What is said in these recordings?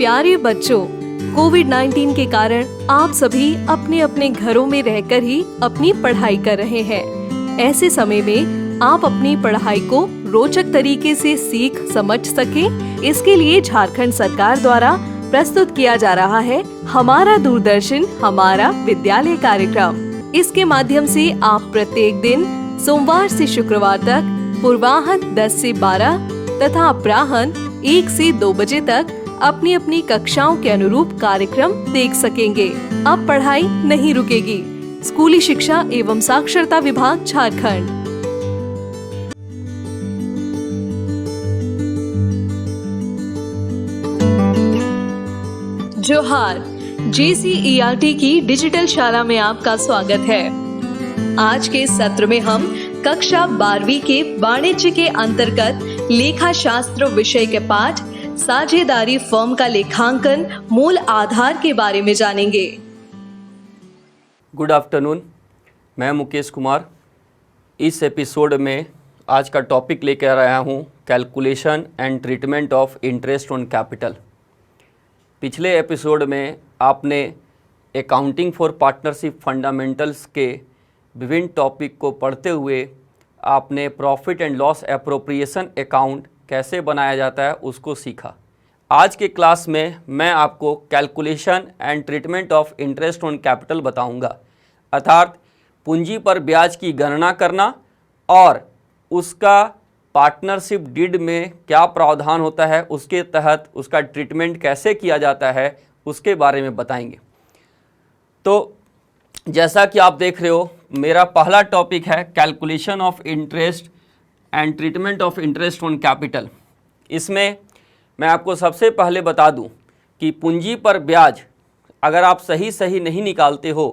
प्यारे बच्चों, कोविड-19 के कारण आप सभी अपने अपने घरों में रहकर ही अपनी पढ़ाई कर रहे हैं। ऐसे समय में आप अपनी पढ़ाई को रोचक तरीके से सीख समझ सकें, इसके लिए झारखंड सरकार द्वारा प्रस्तुत किया जा रहा है हमारा दूरदर्शन हमारा विद्यालय कार्यक्रम। इसके माध्यम से आप प्रत्येक दिन सोमवार से शुक्रवार तक पूर्वाह्न 10 से 12 तथा अपराह्न 1 से 2 बजे तक अपनी अपनी कक्षाओं के अनुरूप कार्यक्रम देख सकेंगे। अब पढ़ाई नहीं रुकेगी। स्कूली शिक्षा एवं साक्षरता विभाग झारखंड। जोहार, JCERT की डिजिटल शाला में आपका स्वागत है। आज के सत्र में हम कक्षा 12वीं के वाणिज्य के अंतर्गत लेखा शास्त्र विषय के पाठ साझेदारी फर्म का लेखांकन मूल आधार के बारे में जानेंगे। गुड आफ्टरनून, मैं मुकेश कुमार। इस एपिसोड में आज का टॉपिक लेकर आया हूँ calculation and treatment of interest on capital. पिछले एपिसोड में आपने अकाउंटिंग फॉर पार्टनरशिप फंडामेंटल्स के विभिन्न टॉपिक को पढ़ते हुए आपने profit and loss appropriation account कैसे बनाया जाता है उसको सीखा। आज के क्लास में मैं आपको calculation and treatment of interest on capital बताऊंगा, अर्थात पूंजी पर ब्याज की गणना करना और उसका पार्टनरशिप डीड में क्या प्रावधान होता है, उसके तहत उसका ट्रीटमेंट कैसे किया जाता है उसके बारे में बताएंगे। तो जैसा कि आप देख रहे हो, मेरा पहला टॉपिक है calculation of interest and treatment of interest on capital. इसमें मैं आपको सबसे पहले बता दूं कि पूंजी पर ब्याज अगर आप सही नहीं निकालते हो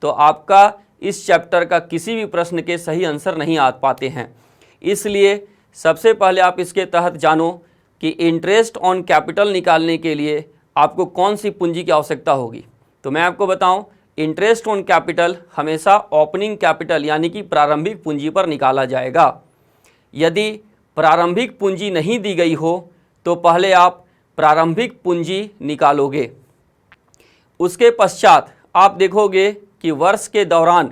तो आपका इस चैप्टर का किसी भी प्रश्न के सही आंसर नहीं आ पाते हैं। इसलिए सबसे पहले आप इसके तहत जानो कि इंटरेस्ट ऑन कैपिटल निकालने के लिए आपको कौन सी पूंजी की आवश्यकता होगी। तो मैं आपको बताऊं, इंटरेस्ट ऑन कैपिटल हमेशा ओपनिंग कैपिटल यानी कि प्रारंभिक पूंजी पर निकाला जाएगा। यदि प्रारंभिक पूंजी नहीं दी गई हो तो पहले आप प्रारंभिक पूंजी निकालोगे। उसके पश्चात आप देखोगे कि वर्ष के दौरान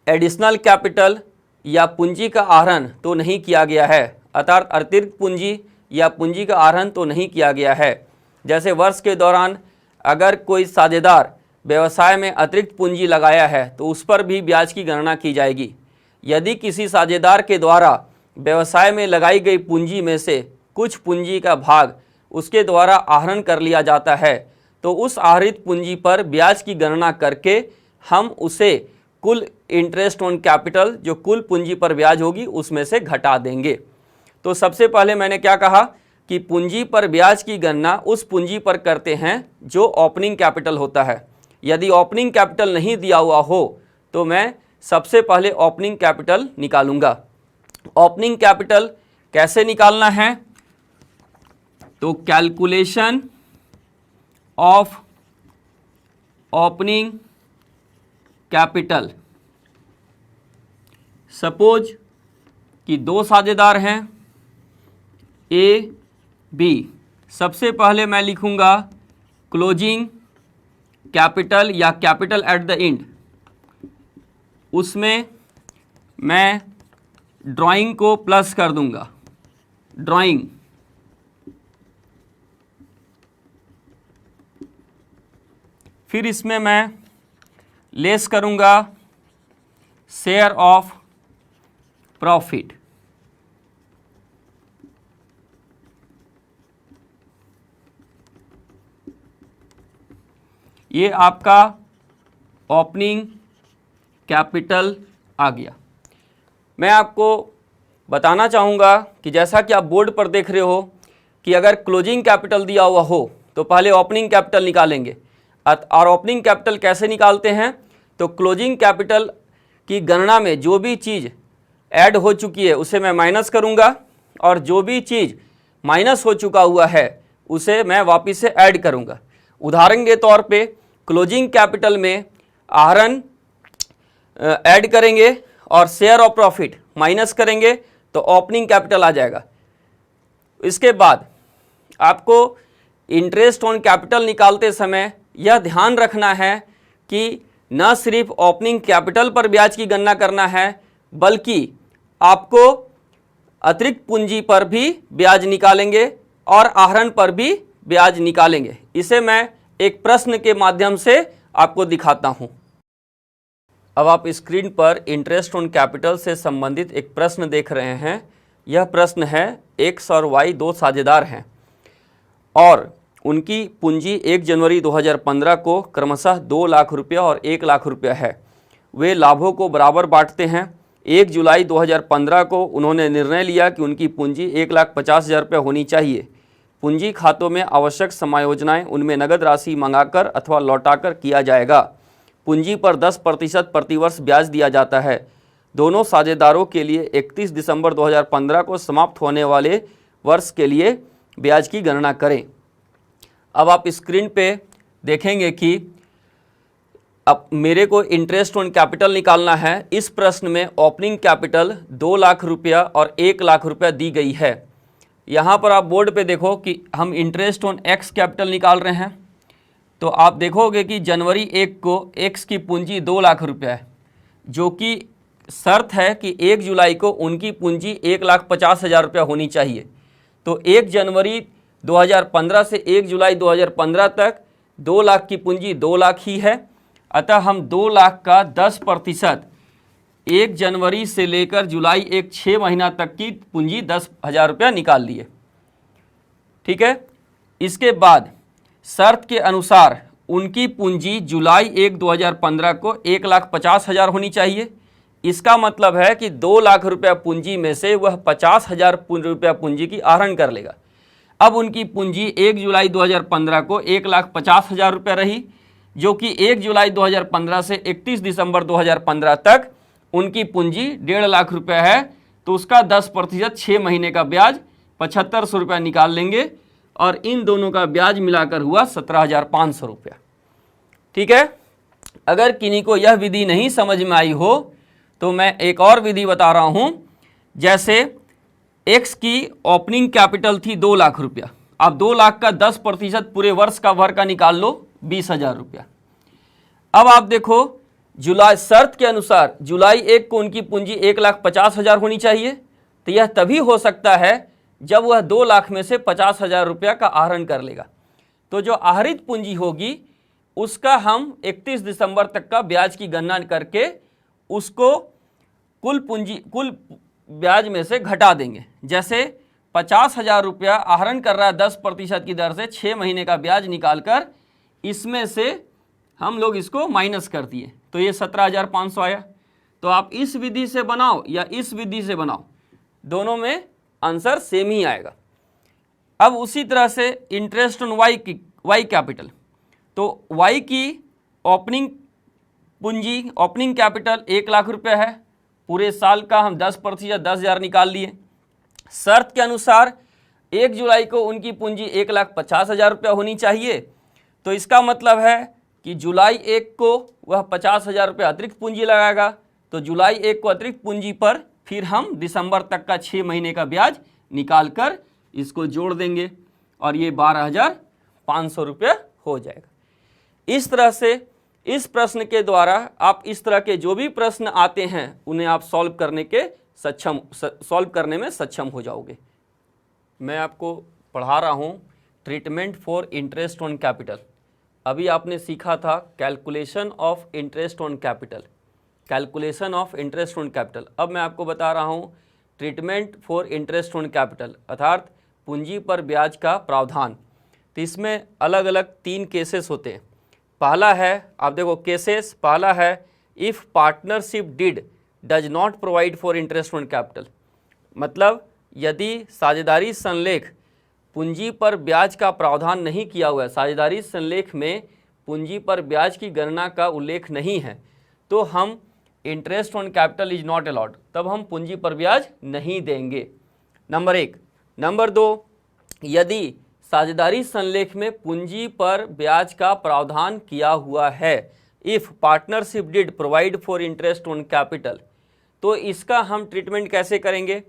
एडिशनल कैपिटल या पूंजी का आहरण तो नहीं किया गया है, अर्थात अतिरिक्त पूंजी या पूंजी का आहरण तो नहीं किया गया है। जैसे वर्ष के दौरान अगर कोई साझेदार व्यवसाय में अतिरिक्त पूंजी लगाया है तो उस पर भी ब्याज की गणना की जाएगी। यदि किसी साझेदार के द्वारा व्यवसाय में लगाई गई पूंजी में से कुछ पूंजी का भाग उसके द्वारा आहरण कर लिया जाता है तो उस आहरित पूंजी पर ब्याज की गणना करके हम उसे कुल इंटरेस्ट ऑन कैपिटल जो कुल पूंजी पर ब्याज होगी उसमें से घटा देंगे। तो सबसे पहले मैंने क्या कहा कि पूंजी पर ब्याज की गणना उस पूंजी पर करते हैं जो ओपनिंग कैपिटल होता है। यदि ओपनिंग कैपिटल नहीं दिया हुआ हो तो मैं सबसे पहले ओपनिंग कैपिटल निकालूंगा। ओपनिंग कैपिटल कैसे निकालना है? तो calculation of opening capital. Suppose कि 2 साझेदार हैं ए बी। सबसे पहले मैं लिखूंगा क्लोजिंग कैपिटल या कैपिटल एट द एंड। उसमें मैं ड्राइंग को प्लस कर दूंगा, ड्राइंग। फिर इसमें मैं लेस करूंगा शेयर ऑफ प्रॉफिट। ये आपका ओपनिंग कैपिटल आ गया। मैं आपको बताना चाहूँगा कि जैसा कि आप बोर्ड पर देख रहे हो कि अगर क्लोजिंग कैपिटल दिया हुआ हो तो पहले ओपनिंग कैपिटल निकालेंगे। और ओपनिंग कैपिटल कैसे निकालते हैं? तो क्लोजिंग कैपिटल की गणना में जो भी चीज़ ऐड हो चुकी है उसे मैं माइनस करूँगा और जो भी चीज़ माइनस हो चुका हुआ है उसे मैं वापस से ऐड करूँगा। उदाहरण के तौर पे क्लोजिंग कैपिटल में आहरण ऐड करेंगे और शेयर ऑफ प्रॉफिट माइनस करेंगे तो ओपनिंग कैपिटल आ जाएगा। इसके बाद आपको इंटरेस्ट ऑन कैपिटल निकालते समय यह ध्यान रखना है कि न सिर्फ ओपनिंग कैपिटल पर ब्याज की गणना करना है, बल्कि आपको अतिरिक्त पूंजी पर भी ब्याज निकालेंगे और आहरण पर भी ब्याज निकालेंगे। इसे मैं एक प्रश्न के माध्यम से आपको दिखाता हूं। अब आप स्क्रीन पर इंटरेस्ट ऑन कैपिटल से संबंधित एक प्रश्न देख रहे हैं। यह प्रश्न है, एक्स और वाई दो साझेदार हैं और उनकी पूंजी 1 जनवरी 2015 को क्रमशः 2 लाख रुपया और 1 लाख रुपया है। वे लाभों को बराबर बांटते हैं। 1 जुलाई 2015 को उन्होंने निर्णय लिया कि उनकी पूंजी 1,50,000 रुपये होनी चाहिए। पूंजी खातों में आवश्यक समायोजनाएं उनमें नगद राशि मंगाकर अथवा लौटाकर किया जाएगा। पूंजी पर 10% प्रतिवर्ष ब्याज दिया जाता है। दोनों साझेदारों के लिए 31 दिसंबर 2015 को समाप्त होने वाले वर्ष के लिए ब्याज की गणना करें। अब आप स्क्रीन पे देखेंगे कि अब मेरे को इंटरेस्ट ऑन कैपिटल निकालना है। इस प्रश्न में ओपनिंग कैपिटल 2 लाख रुपया और 1 लाख रुपया दी गई है। यहाँ पर आप बोर्ड पे देखो कि हम इंटरेस्ट ऑन एक्स कैपिटल निकाल रहे हैं, तो आप देखोगे कि जनवरी 1 को एक्स की पूंजी 2 लाख रुपया है, जो कि शर्त है कि 1 जुलाई को उनकी पूंजी 1,50,000 रुपया होनी चाहिए। तो 1 जनवरी 2015 से 1 जुलाई 2015 तक 2 लाख की पूंजी 2 लाख ही है। अतः हम 2 लाख का 10% 1 जनवरी से लेकर जुलाई 6 महीना तक की पूंजी 10,000 रुपया निकाल लिए। ठीक है। इसके बाद शर्त के अनुसार उनकी पूंजी जुलाई 1, 2015 को 1,50,000 होनी चाहिए। इसका मतलब है कि 2 लाख रुपया पूंजी में से वह 50,000 रुपया पूंजी की आहरण कर लेगा। अब उनकी पूंजी 1 जुलाई 2015 को 1,50,000 रुपया रही, जो कि 1 जुलाई 2015 से 31 दिसंबर 2015 तक उनकी पूंजी 1.5 लाख रुपया है। तो उसका 10% 6 महीने का ब्याज 7,500 रुपया निकाल लेंगे और इन दोनों का ब्याज मिलाकर हुआ 17,500 रुपया। ठीक है। अगर किन्हीं को यह विधि नहीं समझ में आई हो तो मैं एक और विधि बता रहा हूं। जैसे एक्स की ओपनिंग कैपिटल थी 2 लाख रुपया, आप 2 लाख का 10% पूरे वर्ष का भर का निकाल लो 20,000 रुपया। अब आप देखो जुलाई शर्त के अनुसार जुलाई 1 को उनकी पूंजी 1,50,000 होनी चाहिए। तो यह तभी हो सकता है जब वह 2 लाख में से 50,000 रुपया का आहरण कर लेगा। तो जो आहरित पूंजी होगी उसका हम 31 दिसंबर तक का ब्याज की गणना करके उसको कुल ब्याज में से घटा देंगे। जैसे 50,000 रुपया आहरण कर रहा है 10% की दर से, 6 महीने का ब्याज निकालकर इसमें से हम लोग इसको माइनस कर दिए, तो ये 17,500 आया। तो आप इस विधि से बनाओ या इस विधि से बनाओ, दोनों में आंसर सेम ही आएगा। अब उसी तरह से इंटरेस्ट ऑन वाई कैपिटल, तो वाई की ओपनिंग पूंजी ओपनिंग कैपिटल 1 लाख रुपया है। पूरे साल का हम 10% 10,000 निकाल लिए। शर्त के अनुसार 1 जुलाई को उनकी पूंजी 1,50,000 रुपया होनी चाहिए। तो इसका मतलब है कि जुलाई 1 को वह 50,000 रुपया अतिरिक्त पूंजी लगाएगा। तो जुलाई 1 को अतिरिक्त पूंजी पर फिर हम दिसंबर तक का 6 महीने का ब्याज निकाल कर इसको जोड़ देंगे और ये 12,500 रुपया हो जाएगा। इस तरह से इस प्रश्न के द्वारा आप इस तरह के जो भी प्रश्न आते हैं उन्हें आप सॉल्व करने में सक्षम हो जाओगे। मैं आपको पढ़ा रहा हूँ treatment for interest on capital. अभी आपने सीखा था calculation of interest on capital, calculation of interest on capital. अब मैं आपको बता रहा हूँ treatment for interest on capital, अर्थात पूंजी पर ब्याज का प्रावधान। तो इसमें अलग अलग 3 केसेस होते हैं। पहला है, आप देखो केसेस, पहला है if partnership deed does not provide for interest on capital, मतलब यदि साझेदारी संलेख पूंजी पर ब्याज का प्रावधान नहीं किया हुआ है, साझेदारी संलेख में पूंजी पर ब्याज की गणना का उल्लेख नहीं है, तो हम interest on capital is not allowed, तब हम पूंजी पर ब्याज नहीं देंगे। नंबर 1। नंबर 2, यदि साझेदारी संलेख में पूंजी पर ब्याज का प्रावधान किया हुआ है, if partnership deed provide for interest on capital, तो इसका हम ट्रीटमेंट कैसे करेंगे?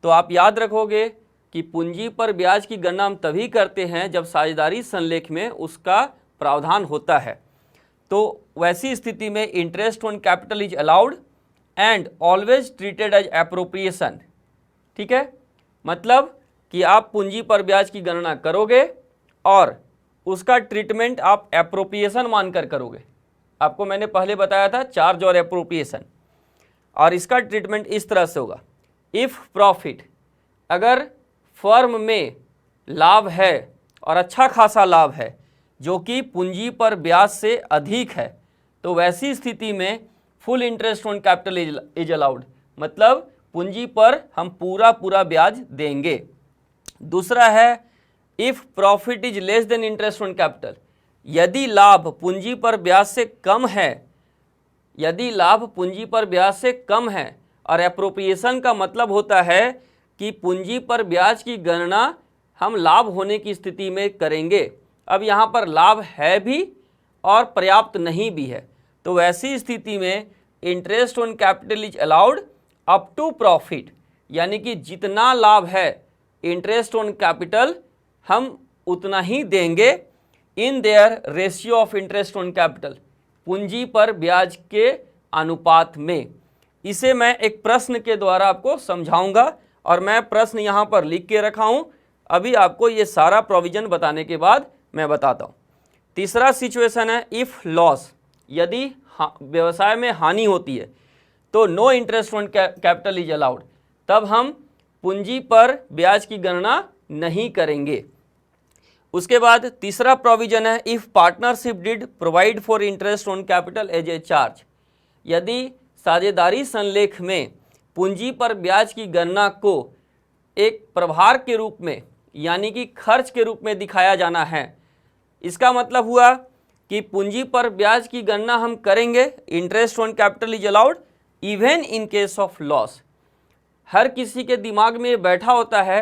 तो आप याद रखोगे कि पूंजी पर ब्याज की गणना हम तभी करते हैं जब साझेदारी संलेख में उसका प्रावधान होता है। तो वैसी स्थिति में interest on capital is allowed and always treated as appropriation. ठीक है, मतलब कि आप पूंजी पर ब्याज की गणना करोगे और उसका ट्रीटमेंट आप एप्रोप्रिएशन मानकर करोगे। आपको मैंने पहले बताया था चार्ज और एप्रोप्रिएशन, और इसका ट्रीटमेंट इस तरह से होगा। इफ़ प्रॉफिट, अगर फर्म में लाभ है और अच्छा खासा लाभ है जो कि पूंजी पर ब्याज से अधिक है, तो वैसी स्थिति में full interest on capital is allowed, मतलब पूंजी पर हम पूरा ब्याज देंगे। दूसरा है if profit is less than interest on capital, यदि लाभ पूंजी पर ब्याज से कम है, यदि लाभ पूंजी पर ब्याज से कम है, और एप्रोप्रिएशन का मतलब होता है कि पूंजी पर ब्याज की गणना हम लाभ होने की स्थिति में करेंगे। अब यहाँ पर लाभ है भी और पर्याप्त नहीं भी है, तो वैसी स्थिति में interest on capital is allowed up to profit, यानी कि जितना लाभ है इंटरेस्ट ऑन कैपिटल हम उतना ही देंगे in their ratio of interest on capital, पूंजी पर ब्याज के अनुपात में। इसे मैं एक प्रश्न के द्वारा आपको समझाऊंगा, और मैं प्रश्न यहाँ पर लिख के रखा हूँ। अभी आपको ये सारा प्रोविजन बताने के बाद मैं बताता हूँ। तीसरा सिचुएशन है इफ़ लॉस, यदि व्यवसाय में हानि होती है तो no interest on capital is allowed, तब हम पूंजी पर ब्याज की गणना नहीं करेंगे। उसके बाद तीसरा प्रोविजन है if partnership deed provide for interest on capital as a charge, यदि साझेदारी संलेख में पूंजी पर ब्याज की गणना को एक प्रभार के रूप में यानी कि खर्च के रूप में दिखाया जाना है। इसका मतलब हुआ कि पूंजी पर ब्याज की गणना हम करेंगे, interest on capital is allowed even in case of loss. हर किसी के दिमाग में बैठा होता है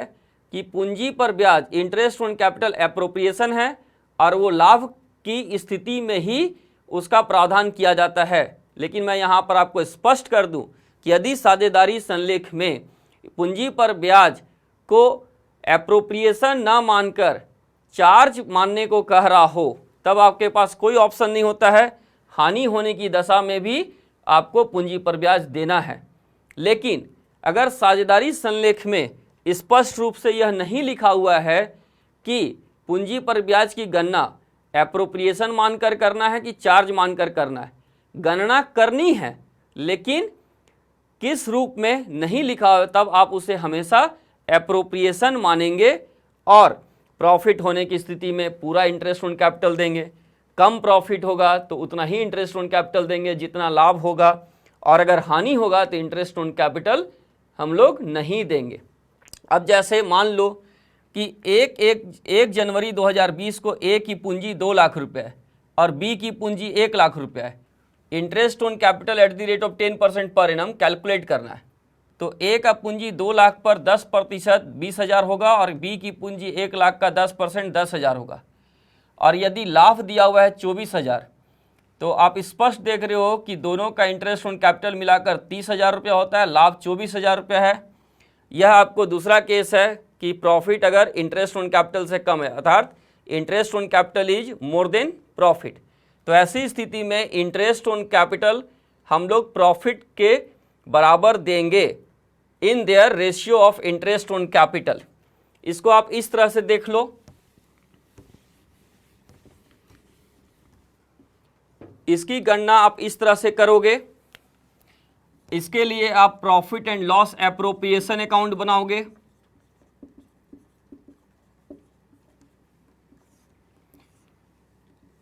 कि पूंजी पर ब्याज इंटरेस्ट ऑन कैपिटल एप्रोप्रिएशन है और वो लाभ की स्थिति में ही उसका प्रावधान किया जाता है। लेकिन मैं यहाँ पर आपको स्पष्ट कर दूं कि यदि साझेदारी संलेख में पूंजी पर ब्याज को एप्रोप्रिएशन ना मानकर चार्ज मानने को कह रहा हो, तब आपके पास कोई ऑप्शन नहीं होता है, हानि होने की दशा में भी आपको पूंजी पर ब्याज देना है। लेकिन अगर साझेदारी संलेख में स्पष्ट रूप से यह नहीं लिखा हुआ है कि पूंजी पर ब्याज की गणना एप्रोप्रिएशन मानकर करना है कि चार्ज मानकर करना है, गणना करनी है लेकिन किस रूप में नहीं लिखा हो, तब आप उसे हमेशा एप्रोप्रिएशन मानेंगे और प्रॉफिट होने की स्थिति में पूरा इंटरेस्ट ऑन कैपिटल देंगे। कम प्रॉफिट होगा तो उतना ही इंटरेस्ट ऑन कैपिटल देंगे जितना लाभ होगा, और अगर हानि होगा तो इंटरेस्ट ऑन कैपिटल हम लोग नहीं देंगे। अब जैसे मान लो कि 1 जनवरी 2020 को ए की पूंजी 2 लाख रुपए है और बी की पूंजी 1 लाख रुपए है। Interest on capital at the rate of 10% per annum calculate करना है। तो ए का पूंजी 2 लाख पर 10% 20,000 होगा और बी की पूंजी 1 लाख का 10% 10,000 होगा। और यदि लाभ दिया हुआ है 24,000, तो आप स्पष्ट देख रहे हो कि दोनों का इंटरेस्ट ऑन कैपिटल मिलाकर 30,000 रुपया होता है, लाभ 24,000 रुपया है। यह आपको दूसरा केस है कि प्रॉफिट अगर इंटरेस्ट ऑन कैपिटल से कम है, अर्थात interest on capital is more than profit. तो ऐसी स्थिति में इंटरेस्ट ऑन कैपिटल हम लोग प्रॉफिट के बराबर देंगे in their ratio of interest on capital. इसको आप इस तरह से देख लो, इसकी गणना आप इस तरह से करोगे। इसके लिए आप profit and loss appropriation account बनाओगे।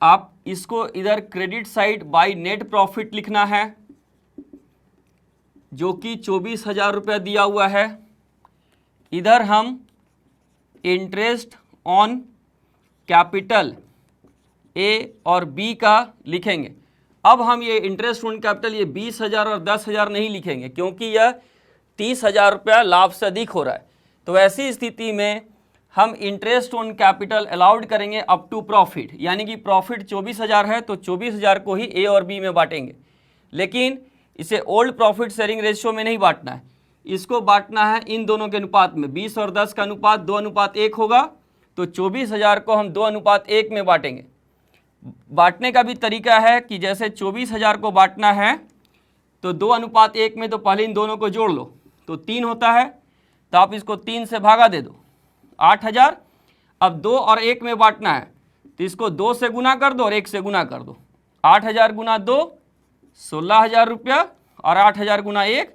आप इसको इधर credit side by net profit लिखना है जो कि 24,000 रुपया दिया हुआ है। इधर हम इंटरेस्ट ऑन कैपिटल ए और बी का लिखेंगे। अब हम ये इंटरेस्ट ऑन कैपिटल ये 20,000 और 10,000 नहीं लिखेंगे क्योंकि यह 30,000 रुपया लाभ से अधिक हो रहा है। तो ऐसी स्थिति में हम इंटरेस्ट ऑन कैपिटल अलाउड करेंगे अप टू प्रॉफिट, यानी कि प्रॉफिट 24,000 है तो 24,000 को ही ए और बी में बांटेंगे। लेकिन इसे ओल्ड प्रॉफिट शेयरिंग रेशियो में नहीं बांटना है, इसको बांटना है इन दोनों के अनुपात में। 20 और 10 का अनुपात 2:1 होगा, तो 24,000 को हम 2:1 में बांटेंगे। बांटने का भी तरीका है कि जैसे 24,000 को बांटना है तो 2:1 में, तो पहले इन दोनों को जोड़ लो, तो 3 होता है, तो आप इसको 3 से भागा दे दो, 8,000। अब 2 और 1 में बांटना है, तो इसको 2 से गुना कर दो और 1 से गुना कर दो। 8,000 गुना 2 16,000 रुपया, और 8,000 गुना 1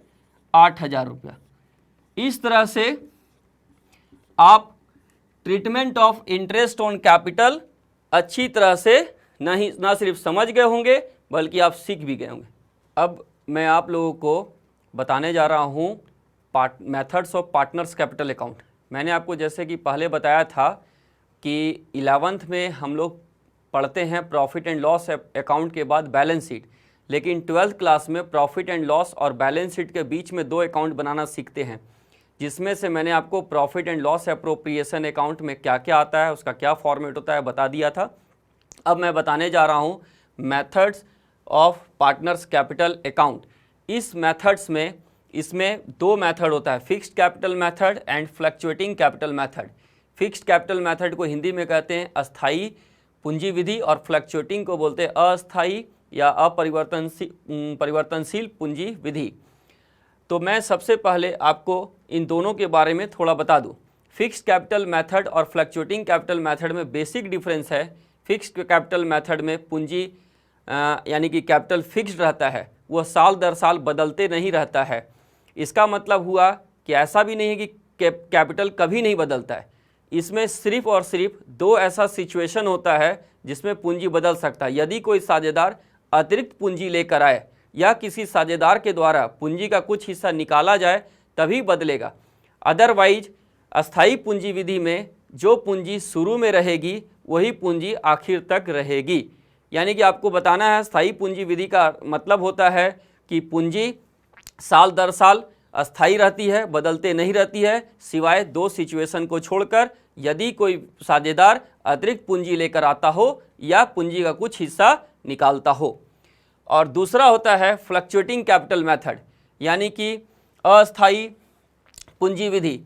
8,000 रुपया। इस तरह से आप treatment of interest on capital अच्छी तरह से ना सिर्फ समझ गए होंगे बल्कि आप सीख भी गए होंगे। अब मैं आप लोगों को बताने जा रहा हूँ methods of partners capital account. मैंने आपको जैसे कि पहले बताया था कि 11th में हम लोग पढ़ते हैं प्रॉफिट एंड लॉस अकाउंट के बाद बैलेंस शीट, लेकिन 12th क्लास में प्रॉफिट एंड लॉस और बैलेंस शीट के बीच में 2 अकाउंट बनाना सीखते हैं, जिसमें से मैंने आपको profit and loss appropriation account में क्या क्या आता है, उसका क्या फॉर्मेट होता है बता दिया था। अब मैं बताने जा रहा हूँ methods of partners capital account. इस मेथड्स में इसमें 2 मेथड होता है, fixed capital method and fluctuating capital method. Fixed capital method को हिंदी में कहते हैं अस्थाई पूंजी विधि, और फ्लक्चुएटिंग को बोलते हैं अस्थाई या परिवर्तनशील पूंजी विधि। तो मैं सबसे पहले आपको इन दोनों के बारे में थोड़ा बता दूं। फिक्स्ड कैपिटल मेथड और फ्लक्चुएटिंग कैपिटल मेथड में बेसिक डिफरेंस है। फिक्स्ड कैपिटल मेथड में पूंजी यानी कि कैपिटल फिक्स्ड रहता है, वह साल दर साल बदलते नहीं रहता है। इसका मतलब हुआ कि ऐसा भी नहीं है कि कैपिटल कभी नहीं बदलता है। इसमें सिर्फ और सिर्फ 2 ऐसा सिचुएशन होता है जिसमें पूंजी बदल सकता है। यदि कोई साझेदार अतिरिक्त पूंजी लेकर आए या किसी साझेदार के द्वारा पूंजी का कुछ हिस्सा निकाला जाए तभी बदलेगा। अदरवाइज अस्थाई पूंजी विधि में जो पूंजी शुरू में रहेगी वही पूंजी आखिर तक रहेगी। यानी कि आपको बताना है स्थायी पूंजी विधि का मतलब होता है कि पूंजी साल दर साल अस्थाई रहती है, बदलते नहीं रहती है, सिवाय 2 सिचुएशन को छोड़कर, यदि कोई साझेदार अतिरिक्त पूंजी लेकर आता हो या पूंजी का कुछ हिस्सा निकालता हो। और दूसरा होता है फ्लक्चुएटिंग कैपिटल मेथड, यानी कि अस्थाई पूंजी विधि।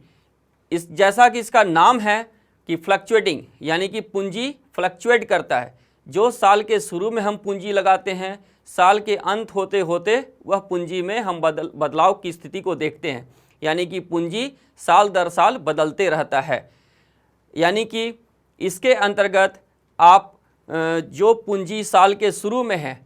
इस जैसा कि इसका नाम है कि फ्लक्चुएटिंग, यानी कि पूंजी फ्लक्चुएट करता है। जो साल के शुरू में हम पूंजी लगाते हैं, साल के अंत होते होते वह पूंजी में हम बदलाव की स्थिति को देखते हैं, यानी कि पूंजी साल दर साल बदलते रहता है। यानी कि इसके अंतर्गत आप जो पूंजी साल के शुरू में है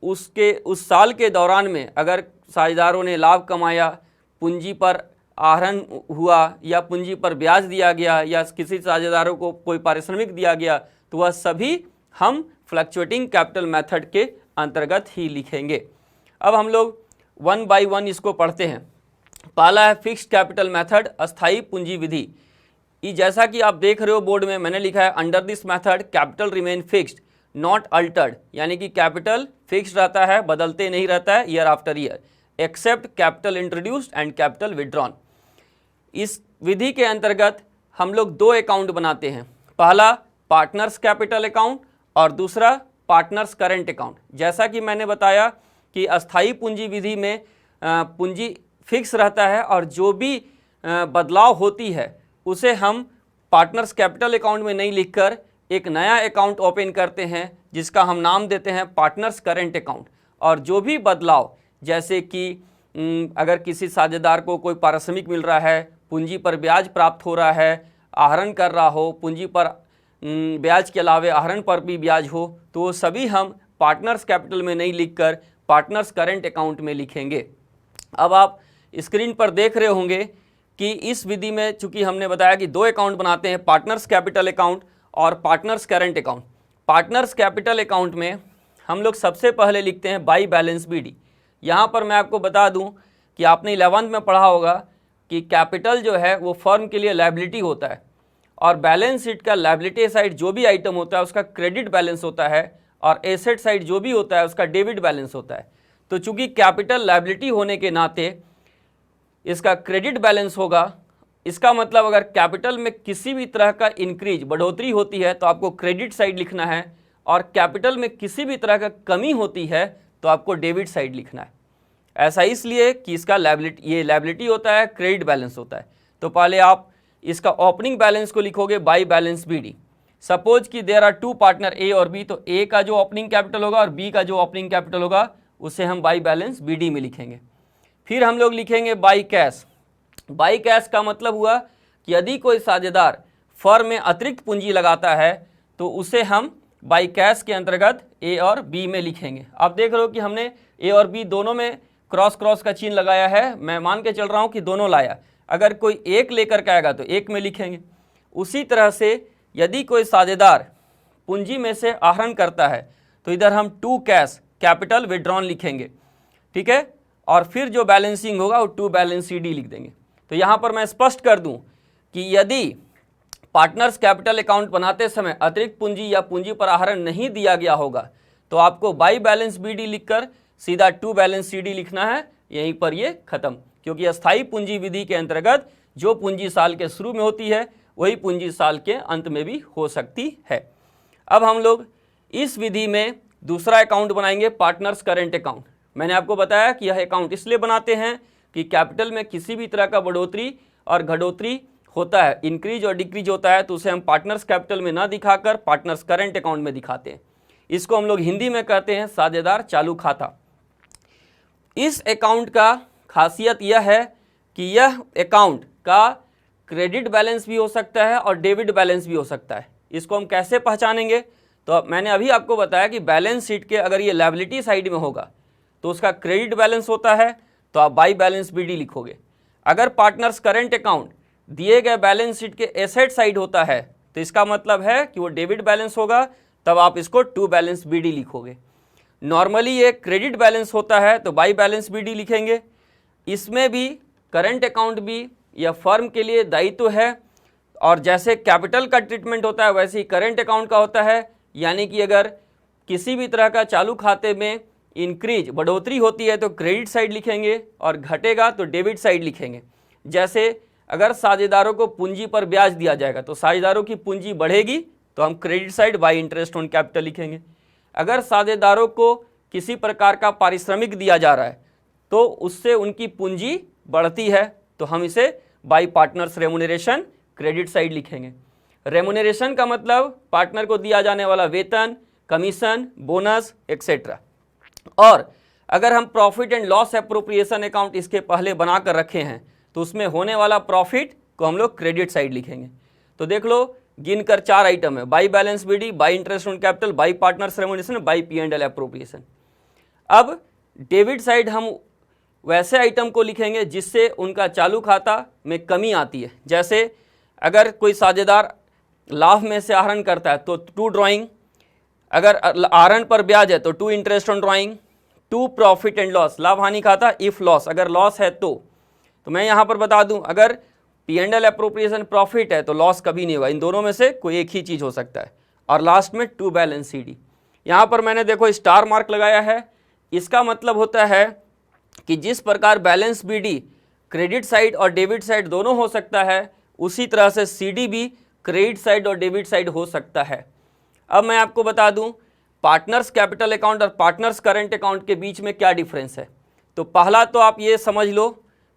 उस साल के दौरान में अगर साझेदारों ने लाभ कमाया, पूंजी पर आहरण हुआ या पूंजी पर ब्याज दिया गया या किसी साझेदारों को कोई पारिश्रमिक दिया गया, तो वह सभी हम फ्लक्चुएटिंग कैपिटल मेथड के अंतर्गत ही लिखेंगे। अब हम लोग 1 बाय 1 इसको पढ़ते हैं। पहला है फिक्स्ड कैपिटल मेथड, अस्थाई पूंजी विधि। ये जैसा कि आप देख रहे हो बोर्ड में मैंने लिखा है under this method capital remain fixed not Altered, यानी कि कैपिटल फिक्स्ड रहता है, बदलते नहीं रहता है year after year, except capital introduced and capital withdrawn. इस विधि के अंतर्गत हम लोग 2 अकाउंट बनाते हैं, पहला पार्टनर्स कैपिटल अकाउंट और दूसरा पार्टनर्स करेंट अकाउंट। जैसा कि मैंने बताया कि अस्थाई पूंजी विधि में पूंजी फिक्स रहता है और जो भी बदलाव होती है उसे हम पार्टनर्स कैपिटल अकाउंट में नहीं लिखकर एक नया अकाउंट ओपन करते हैं जिसका हम नाम देते हैं पार्टनर्स करेंट अकाउंट। और जो भी बदलाव, जैसे कि अगर किसी साझेदार को कोई पारिश्रमिक मिल रहा है, पूंजी पर ब्याज प्राप्त हो रहा है, आहरण कर रहा हो, पूंजी पर ब्याज के अलावे आहरण पर भी ब्याज हो, तो वो सभी हम पार्टनर्स कैपिटल में नहीं लिखकर पार्टनर्स करेंट अकाउंट में लिखेंगे। अब आप स्क्रीन पर देख रहे होंगे कि इस विधि में चूंकि हमने बताया कि 2 अकाउंट बनाते हैं, पार्टनर्स कैपिटल अकाउंट और partners current account. Partners capital account में हम लोग सबसे पहले लिखते हैं बाई बैलेंस बीडी। यहाँ पर मैं आपको बता दूँ कि आपने 11th में पढ़ा होगा कि कैपिटल जो है वो फर्म के लिए लायबिलिटी होता है और बैलेंस शीट का लायबिलिटी साइड जो भी आइटम होता है उसका क्रेडिट बैलेंस होता है और एसेट साइड जो भी होता है उसका डेबिट बैलेंस होता है। तो चूंकि कैपिटल लायबिलिटी होने के नाते इसका क्रेडिट बैलेंस होगा। इसका मतलब अगर कैपिटल में किसी भी तरह का इंक्रीज बढ़ोतरी होती है तो आपको क्रेडिट साइड लिखना है और कैपिटल में किसी भी तरह का कमी होती है तो आपको डेबिट साइड लिखना है। ऐसा इसलिए कि इसका ये लायबिलिटी होता है, क्रेडिट बैलेंस होता है। तो पहले आप इसका ओपनिंग बैलेंस को लिखोगे बाई बैलेंस BD। सपोज कि देयर आर टू पार्टनर ए और बी, तो ए का जो ओपनिंग कैपिटल होगा और बी का जो ओपनिंग कैपिटल होगा उसे हम बाई बैलेंस BD में लिखेंगे। फिर हम लोग लिखेंगे बाई कैश। बाई कैश का मतलब हुआ कि यदि कोई साझेदार फर्म में अतिरिक्त पूंजी लगाता है तो उसे हम बाई कैश के अंतर्गत ए और बी में लिखेंगे। आप देख रहे हो कि हमने ए और बी दोनों में क्रॉस क्रॉस का चिन्ह लगाया है। मैं मान के चल रहा हूं कि दोनों लाया, अगर कोई एक लेकर के आएगा तो एक में लिखेंगे। उसी तरह से यदि कोई साझेदार पूंजी में से आहरण करता है तो इधर हम टू कैश कैपिटल विड्रॉन लिखेंगे, ठीक है। और फिर जो बैलेंसिंग होगा वो टू बैलेंस CD लिख देंगे। तो यहाँ पर मैं स्पष्ट कर दूं कि यदि पार्टनर्स कैपिटल अकाउंट बनाते समय अतिरिक्त पूंजी या पूंजी पर आहरण नहीं दिया गया होगा तो आपको बाई बैलेंस BD लिखकर सीधा टू बैलेंस CD लिखना है, यहीं पर ये खत्म। क्योंकि अस्थायी पूंजी विधि के अंतर्गत जो पूंजी साल के शुरू में होती है वही पूंजी साल के अंत में भी हो सकती है। अब हम लोग इस विधि में दूसरा अकाउंट बनाएंगे, पार्टनर्स करेंट अकाउंट। मैंने आपको बताया कि यह अकाउंट इसलिए बनाते हैं कि कैपिटल में किसी भी तरह का बढ़ोतरी और घटोतरी होता है, इंक्रीज और डिक्रीज होता है, तो उसे हम पार्टनर्स कैपिटल में ना दिखाकर पार्टनर्स करेंट अकाउंट में दिखाते हैं। इसको हम लोग हिंदी में कहते हैं साझेदार चालू खाता। इस अकाउंट का खासियत यह है कि यह अकाउंट का क्रेडिट बैलेंस भी हो सकता है और डेबिट बैलेंस भी हो सकता है। इसको हम कैसे पहचानेंगे? तो मैंने अभी आपको बताया कि बैलेंस शीट के अगर ये लायबिलिटी साइड में होगा तो उसका क्रेडिट बैलेंस होता है, तो आप बाई बैलेंस BD लिखोगे। अगर पार्टनर्स करेंट अकाउंट दिए गए बैलेंस शीट के एसेट साइड होता है तो इसका मतलब है कि वो डेबिट बैलेंस होगा, तब आप इसको टू बैलेंस BD लिखोगे। नॉर्मली ये क्रेडिट बैलेंस होता है तो बाई बैलेंस BD लिखेंगे। इसमें भी करंट अकाउंट भी यह फर्म के लिए दायित्व है, और जैसे कैपिटल का ट्रीटमेंट होता है वैसे ही करंट अकाउंट का होता है। यानी कि अगर किसी भी तरह का चालू खाते में इंक्रीज बढ़ोतरी होती है तो क्रेडिट साइड लिखेंगे और घटेगा तो डेबिट साइड लिखेंगे। जैसे अगर साझेदारों को पूंजी पर ब्याज दिया जाएगा तो साझेदारों की पूंजी बढ़ेगी तो हम credit side by interest on capital लिखेंगे। अगर साझेदारों को किसी प्रकार का पारिश्रमिक दिया जा रहा है तो उससे उनकी पूंजी बढ़ती है तो हम इसे by partners remuneration credit side लिखेंगे। रेमुनरेशन का मतलब पार्टनर को दिया जाने वाला वेतन, कमीशन, बोनस एक्सेट्रा। और अगर हम profit and loss appropriation account इसके पहले बना कर रखे हैं तो उसमें होने वाला प्रॉफिट को हम लोग क्रेडिट साइड लिखेंगे। तो देख लो, गिनकर 4 आइटम है, by balance BD, by interest on capital, by partners remuneration, by P&L appropriation. अब डेबिट साइड हम वैसे आइटम को लिखेंगे जिससे उनका चालू खाता में कमी आती है। जैसे अगर कोई साझेदार लाभ में से आहरण करता है तो टू ड्राइंग, अगर आहरण पर ब्याज है तो to interest on drawing, to profit and loss लाभ हानि खाता इफ लॉस, अगर लॉस है तो मैं यहाँ पर बता दूं अगर P&L एप्रोप्रिएशन प्रॉफिट है तो लॉस कभी नहीं होगा, इन दोनों में से कोई एक ही चीज़ हो सकता है। और लास्ट में टू बैलेंस CD। यहाँ पर मैंने देखो स्टार मार्क लगाया है, इसका मतलब होता है कि जिस प्रकार बैलेंस BD क्रेडिट साइड और डेबिट साइड दोनों हो सकता है उसी तरह से CD भी क्रेडिट साइड और डेबिट साइड हो सकता है। अब मैं आपको बता दूं पार्टनर्स कैपिटल अकाउंट और पार्टनर्स करंट अकाउंट के बीच में क्या डिफरेंस है। तो पहला तो आप ये समझ लो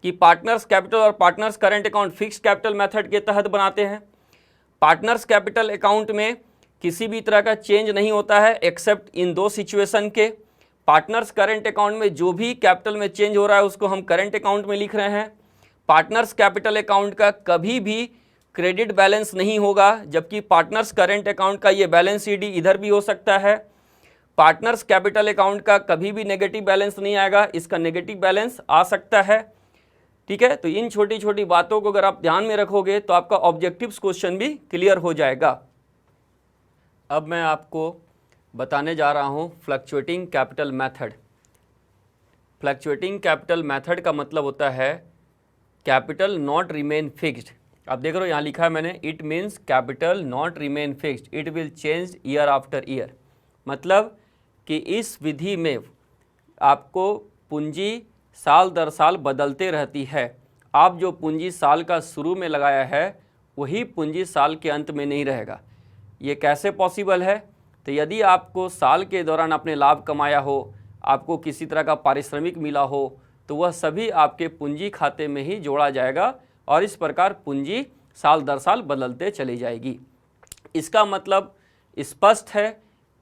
कि पार्टनर्स कैपिटल और partners current account fixed capital method के तहत बनाते हैं। पार्टनर्स कैपिटल अकाउंट में किसी भी तरह का चेंज नहीं होता है एक्सेप्ट इन 2 सिचुएशन के। पार्टनर्स करंट अकाउंट में जो भी कैपिटल में चेंज हो रहा है उसको हम करंट अकाउंट में लिख रहे हैं। पार्टनर्स कैपिटल अकाउंट का कभी भी क्रेडिट बैलेंस नहीं होगा, जबकि पार्टनर्स करंट अकाउंट का ये बैलेंस CD इधर भी हो सकता है। पार्टनर्स कैपिटल अकाउंट का कभी भी नेगेटिव बैलेंस नहीं आएगा, इसका नेगेटिव बैलेंस आ सकता है। ठीक है, तो इन छोटी छोटी बातों को अगर आप ध्यान में रखोगे तो आपका ऑब्जेक्टिव्स क्वेश्चन भी क्लियर हो जाएगा। अब मैं आपको बताने जा रहा हूँ fluctuating capital method. Fluctuating capital method का मतलब होता है कैपिटल नॉट रिमेन फिक्स्ड। आप देख रहे हो यहाँ लिखा है मैंने, it means capital not remain fixed, it will change year after year. मतलब कि इस विधि में आपको पूंजी साल दर साल बदलते रहती है। आप जो पूंजी साल का शुरू में लगाया है वही पूंजी साल के अंत में नहीं रहेगा। ये कैसे पॉसिबल है? तो यदि आपको साल के दौरान आपने लाभ कमाया हो, आपको किसी तरह का पारिश्रमिक मिला हो, तो वह सभी आपके पूंजी खाते में ही जोड़ा जाएगा और इस प्रकार पूंजी साल दर साल बदलते चली जाएगी। इसका मतलब स्पष्ट है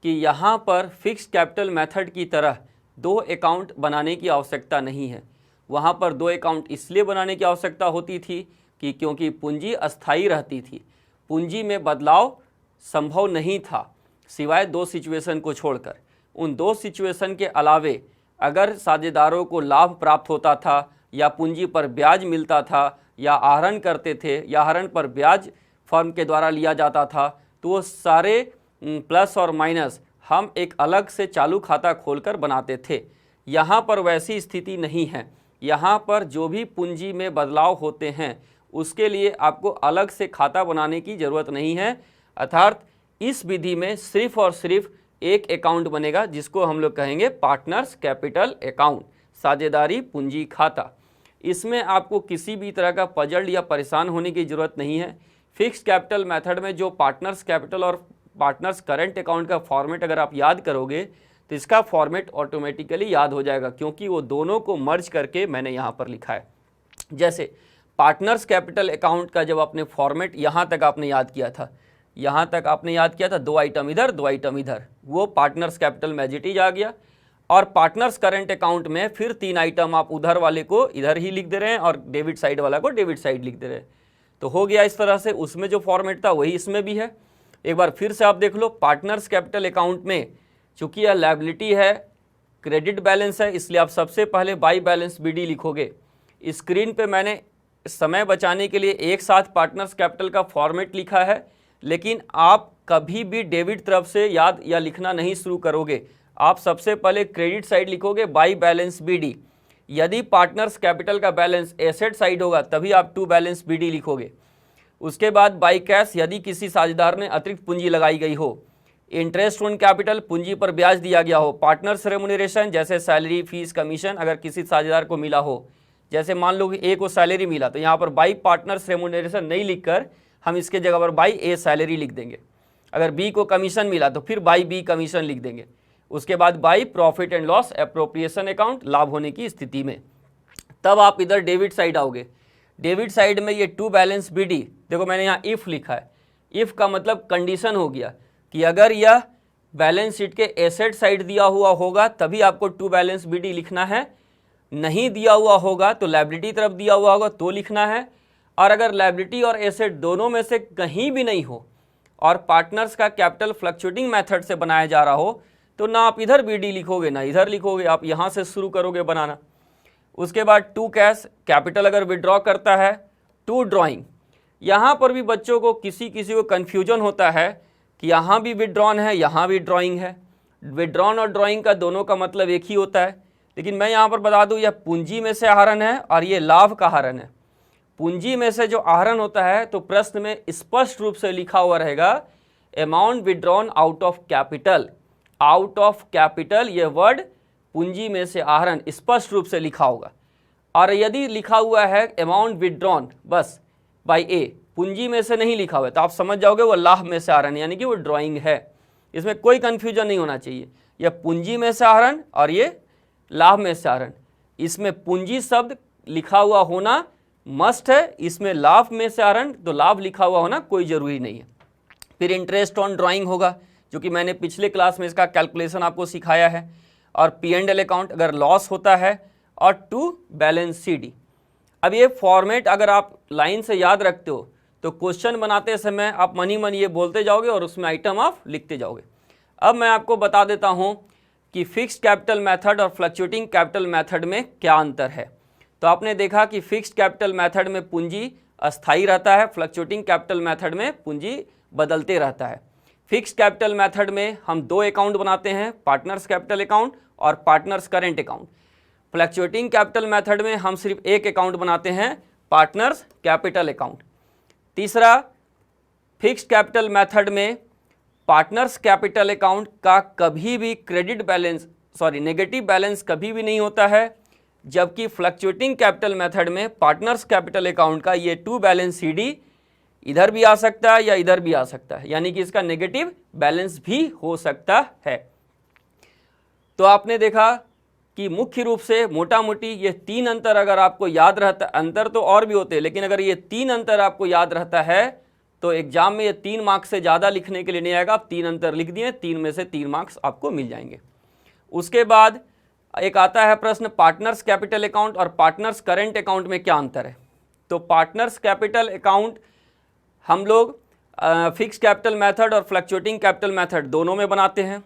कि यहाँ पर फिक्स्ड कैपिटल मेथड की तरह दो अकाउंट बनाने की आवश्यकता नहीं है। वहाँ पर दो अकाउंट इसलिए बनाने की आवश्यकता होती थी कि क्योंकि पूंजी अस्थायी रहती थी, पूंजी में बदलाव संभव नहीं था सिवाय दो सिचुएशन को छोड़कर। उन दो सिचुएशन के अलावे अगर साझेदारों को लाभ प्राप्त होता था या पूंजी पर ब्याज मिलता था या आहरण करते थे या आहरण पर ब्याज फर्म के द्वारा लिया जाता था, तो वो सारे प्लस और माइनस हम एक अलग से चालू खाता खोलकर बनाते थे। यहाँ पर वैसी स्थिति नहीं है। यहाँ पर जो भी पूंजी में बदलाव होते हैं उसके लिए आपको अलग से खाता बनाने की ज़रूरत नहीं है। अर्थात इस विधि में सिर्फ और सिर्फ एक अकाउंट बनेगा जिसको हम लोग कहेंगे पार्टनर्स कैपिटल अकाउंट, साझेदारी पूंजी खाता। इसमें आपको किसी भी तरह का पजल या परेशान होने की ज़रूरत नहीं है। फिक्स्ड कैपिटल मेथड में जो पार्टनर्स कैपिटल और पार्टनर्स करंट अकाउंट का फॉर्मेट अगर आप याद करोगे तो इसका फॉर्मेट ऑटोमेटिकली याद हो जाएगा, क्योंकि वो दोनों को मर्ज करके मैंने यहाँ पर लिखा है। जैसे पार्टनर्स कैपिटल अकाउंट का जब आपने फॉर्मेट यहाँ तक आपने याद किया था, यहाँ तक आपने याद किया था, दो आइटम इधर दो आइटम इधर, वो पार्टनर्स कैपिटल में एज इट इज आ गया। और पार्टनर्स करंट अकाउंट में फिर तीन आइटम आप उधर वाले को इधर ही लिख दे रहे हैं और डेबिट साइड वाला को डेबिट साइड लिख दे रहे हैं। तो हो गया इस तरह से, उसमें जो फॉर्मेट था वही इसमें भी है। एक बार फिर से आप देख लो, पार्टनर्स कैपिटल अकाउंट में चूंकि यह लायबिलिटी है, क्रेडिट बैलेंस है, इसलिए आप सबसे पहले बाई बैलेंस बीडी लिखोगे। स्क्रीन पे मैंने समय बचाने के लिए एक साथ पार्टनर्स कैपिटल का फॉर्मेट लिखा है, लेकिन आप कभी भी डेबिट तरफ से याद या लिखना नहीं शुरू करोगे। आप सबसे पहले क्रेडिट साइड लिखोगे बाई बैलेंस बीडी। यदि पार्टनर्स कैपिटल का बैलेंस एसेट साइड होगा तभी आप टू बैलेंस बीडी लिखोगे। उसके बाद बाई कैश, यदि किसी साझेदार ने अतिरिक्त पूंजी लगाई गई हो। इंटरेस्ट ऑन कैपिटल, पूंजी पर ब्याज दिया गया हो। पार्टनर्स रेमुनरेशन, जैसे सैलरी फीस कमीशन अगर किसी साझेदार को मिला हो, जैसे मान लो कि ए को सैलरी मिला तो यहाँ पर बाई पार्टनर्स रेमुनरेशन नहीं लिखकर हम इसके जगह पर बाई ए सैलरी लिख देंगे। अगर बी को कमीशन मिला तो फिर बाई बी कमीशन लिख देंगे। उसके बाद by profit and loss appropriation account, लाभ होने की स्थिति में। तब आप इधर डेबिट साइड आओगे। डेबिट साइड में ये टू बैलेंस बीडी, देखो मैंने यहाँ इफ़ लिखा है। इफ़ का मतलब कंडीशन हो गया कि अगर यह बैलेंस शीट के एसेट साइड दिया हुआ होगा तभी आपको टू बैलेंस बीडी लिखना है, नहीं दिया हुआ होगा तो लायबिलिटी तरफ दिया हुआ होगा तो लिखना है। और अगर लायबिलिटी और एसेट दोनों में से कहीं भी नहीं हो और पार्टनर्स का कैपिटल फ्लक्चुएटिंग मेथड से बनाया जा रहा हो तो ना आप इधर बीडी लिखोगे ना इधर लिखोगे, आप यहाँ से शुरू करोगे बनाना। उसके बाद टू कैश, कैपिटल अगर विड्रॉ करता है। टू ड्रॉइंग, यहाँ पर भी बच्चों को किसी को कन्फ्यूजन होता है कि यहाँ भी विड्रॉन है यहाँ भी ड्रॉइंग है। विड्रॉन और ड्रॉइंग का दोनों का मतलब एक ही होता है, लेकिन मैं यहाँ पर बता दूँ यह पूंजी में से आहरण है और ये लाभ का आहरण है। पूंजी में से जो आहरण होता है तो प्रश्न में स्पष्ट रूप से लिखा हुआ रहेगा amount withdrawn out of capital. Out of capital ये वर्ड पूंजी में से आहरण स्पष्ट रूप से लिखा होगा। और यदि लिखा हुआ है अमाउंट विड्रॉन बस बाय ए, पूंजी में से नहीं लिखा हुआ है, तो आप समझ जाओगे वो लाभ में से आहरण यानी कि वो ड्राइंग है। इसमें कोई कंफ्यूजन नहीं होना चाहिए। यह पूंजी में से आहरण और ये लाभ में से आहरण, इसमें पूंजी शब्द लिखा हुआ होना मस्ट है, इसमें लाभ में से आहरण तो लाभ लिखा हुआ होना कोई ज़रूरी नहीं है। फिर इंटरेस्ट ऑन ड्राइंग होगा, जो कि मैंने पिछले क्लास में इसका कैलकुलेशन आपको सिखाया है। और पी एंड एल अकाउंट अगर लॉस होता है, और टू बैलेंस सी डी। अब ये फॉर्मेट अगर आप लाइन से याद रखते हो तो क्वेश्चन बनाते समय आप मन ही मन ये बोलते जाओगे और उसमें आइटम आप लिखते जाओगे। अब मैं आपको बता देता हूँ कि फिक्स्ड कैपिटल मेथड और फ्लक्चुएटिंग कैपिटल मेथड में क्या अंतर है। तो आपने देखा कि फिक्स्ड कैपिटल मेथड में पूंजी अस्थायी रहता है, फ्लक्चुएटिंग कैपिटल मेथड में पूंजी बदलते रहता है। फिक्स्ड कैपिटल मेथड में हम दो अकाउंट बनाते हैं, पार्टनर्स कैपिटल अकाउंट और partners current account. Fluctuating capital method में हम सिर्फ एक अकाउंट बनाते हैं, पार्टनर्स कैपिटल अकाउंट। तीसरा, फिक्स्ड कैपिटल मेथड में पार्टनर्स कैपिटल अकाउंट का कभी भी क्रेडिट बैलेंस नेगेटिव बैलेंस कभी भी नहीं होता है, जबकि फ्लक्चुएटिंग कैपिटल मेथड में पार्टनर्स कैपिटल अकाउंट का ये टू बैलेंस सी डी इधर भी आ सकता है या इधर भी आ सकता है, यानी कि इसका नेगेटिव बैलेंस भी हो सकता है। तो आपने देखा कि मुख्य रूप से मोटा मोटी ये 3 अंतर अगर आपको याद रहता, अंतर तो और भी होते हैं, लेकिन अगर ये 3 अंतर आपको याद रहता है तो एग्जाम में ये 3 मार्क्स से ज़्यादा लिखने के लिए नहीं आएगा। आप 3 अंतर लिख दिए, 3 में से 3 मार्क्स आपको मिल जाएंगे। उसके बाद एक आता है प्रश्न, पार्टनर्स कैपिटल अकाउंट और पार्टनर्स करेंट अकाउंट में क्या अंतर है। तो पार्टनर्स कैपिटल अकाउंट हम लोग फिक्स कैपिटल मेथड और फ्लक्चुएटिंग कैपिटल मेथड दोनों में बनाते हैं।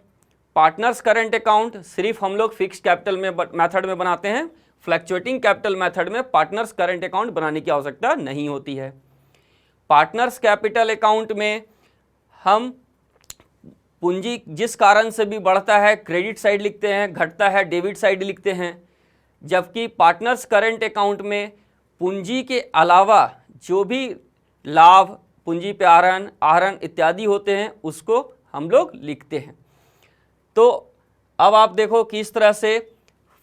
पार्टनर्स करेंट अकाउंट सिर्फ हम लोग फिक्स कैपिटल मेथड में बनाते हैं। फ्लक्चुएटिंग कैपिटल मेथड में पार्टनर्स करेंट अकाउंट बनाने की आवश्यकता नहीं होती है। पार्टनर्स कैपिटल अकाउंट में हम पूंजी जिस कारण से भी बढ़ता है क्रेडिट साइड लिखते हैं, घटता है डेबिट साइड लिखते हैं, जबकि पार्टनर्स करेंट अकाउंट में पूंजी के अलावा जो भी लाभ, पूंजी पे आहरण इत्यादि होते हैं उसको हम लोग लिखते हैं। तो अब आप देखो किस तरह से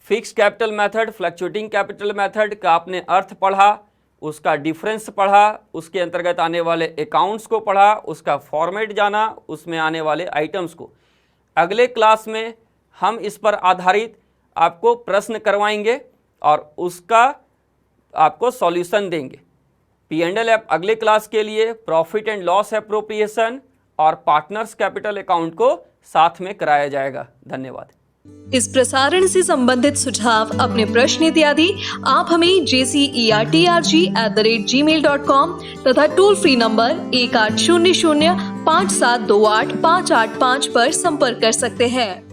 fix capital method, fluctuating capital method का आपने अर्थ पढ़ा, उसका डिफरेंस पढ़ा, उसके अंतर्गत आने वाले अकाउंट्स को पढ़ा, उसका फॉर्मेट जाना, उसमें आने वाले आइटम्स को। अगले क्लास में हम इस पर आधारित आपको प्रश्न करवाएंगे और उसका आपको सॉल्यूशन देंगे। P&L ऐप अगले क्लास के लिए प्रॉफिट एंड लॉस एप्रोप्रिएशन और पार्टनर्स कैपिटल अकाउंट को साथ में कराया जाएगा। धन्यवाद। इस प्रसारण से संबंधित सुझाव, अपने प्रश्न इत्यादि आप हमें jcertrg@gmail.com तथा टोल फ्री नंबर 1800 5728 585 पर संपर्क कर सकते हैं।